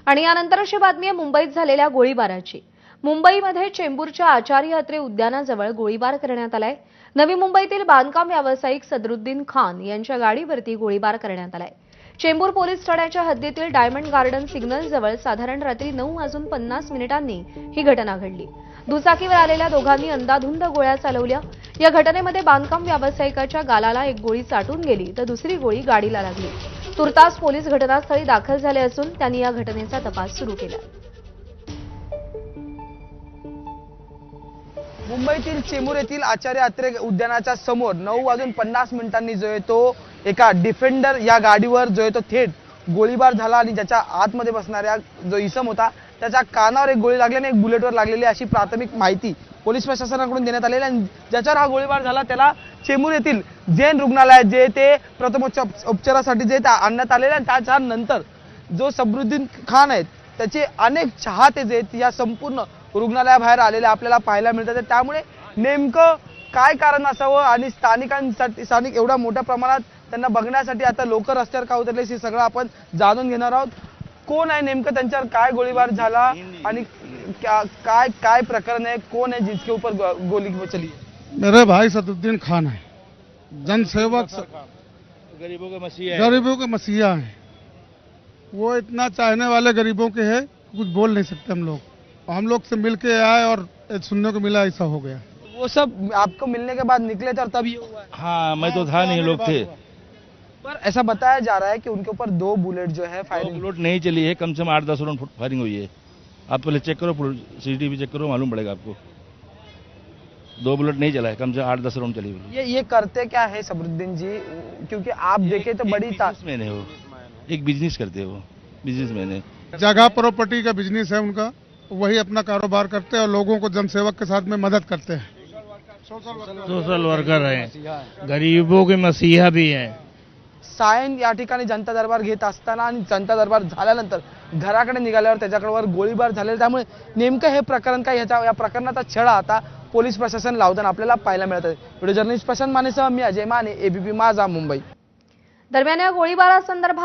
आणि यानंतर अशी बातमी आहे मुंबईत झालेल्या गोळीबाराची। मुंबईमध्ये चेंबूरच्या आचार्य अत्रे उद्यानाजवळ गोळीबार करण्यात आलाय। नवी मुंबईतील बांधकाम व्यावसायिक सदरुद्दीन खान यांच्या गाडीवरती गोळीबार करण्यात आलाय। चेंबूर पोलीस ठाण्याच्या हद्दीतील डायमंड गार्डन सिग्नल जवळ साधारण रात्री 9:50 ही घटना घडली। दुचाकीवर आलेल्या दोघांनी अंधाधुंद गोळ्या चालवल्या। या घटनेमध्ये बांधकाम व्यावसायिकाच्या गालाला एक गोळी चाटून गेली तर दुसरी गोळी गाडीला लागली। तुर्तास पोलीस घटनास्थळी दाखल झाले असून त्यांनी या घटनेचा तपास सुरू केला। मुंबईतील चेंबूर येथील आचार्य अत्रे उद्यानाच्या समोर 9:50 जो आहे तो एका डिफेंडर या गाडीवर जो आहे तो थेट गोळीबार झाला आणि ज्याच्या आतमध्ये बसणाऱ्या जो इसम होता त्याच्या कानावर एक गोळी लागल्याने एक बुलेटवर लागलेली अशी प्राथमिक माहिती पोलीस प्रशासनाकडून देण्यात आलेली आहे। ज्याच्यावर हा गोळीबार झाला त्याला चेंबूर येथील जैन रुग्णालयात जे ते प्रथमोपचारासाठी जे आणण्यात आलेले आणि त्याच्यानंतर जो सदरुद्दीन खान आहेत त्याचे अनेक चाहते जे या संपूर्ण रुग्णालयाबाहेर आलेले आपल्याला पाहायला मिळतात। त्यामुळे नेमकं काय कारण असावं आणि स्थानिक एवढ्या मोठ्या प्रमाणात त्यांना बघण्यासाठी आता लोक रस्त्यावर का उतरले हे सगळं आपण जाणून घेणार आहोत। कोण आहे नेमकं, त्यांच्यावर काय गोळीबार झाला आणि काय काय प्रकरण है, कौन है जिसके ऊपर गोली चली? मेरे भाई सदरुद्दीन खान है, जनसेवक, गरीबों के मसीहा है। वो इतना चाहने वाले गरीबों के हैं कुछ बोल नहीं सकते हम लोग से मिल के आए और सुनने को मिला ऐसा हो गया। वो सब आपको मिलने के बाद निकले थे और तब ये हुआ है? हाँ, मैं तो था नहीं, लोग थे। पर ऐसा बताया जा रहा है कि उनके ऊपर 2 बुलेट जो है फायरिंग बुलेट नहीं चली है, कम से कम 8-10 राउंड फायरिंग हुई है। आप पहले चेक करो, सीसीटीवी चेक करो, मालूम पड़ेगा आपको। 2 बुलेट नहीं चला है, कम से 8-10 राउंड चली हुई। ये करते क्या है सदरुद्दीन जी, क्योंकि आप देखे तो बड़ी बिजनेसमैन है वो, एक बिजनेस करते हैं वो, बिजनेसमैन है। जगह प्रॉपर्टी का बिजनेस है उनका, वही अपना कारोबार करते हैं और लोगों को जनसेवक के साथ में मदद करते हैं। सोशल वर्कर है, गरीबों के मसीहा भी है। सायन या ठिकाणी जनता दरबार घेत असताना आणि जनता दरबार झाल्यानंतर घराकडे निघाल्यावर त्याच्याकडे गोळीबार झालेला। त्यामुळे नेमकं हे प्रकरण काय, या प्रकरणाचा छडा आता पोलीस प्रशासन लावताना आपल्याला पाहायला मिळत आहे। व्हिडिओ जर्नलिस्ट प्रशांत मानेसह मी अजय माने, एबीपी माझा, मुंबई। दरम्यान या गोळीबारासंदर्भात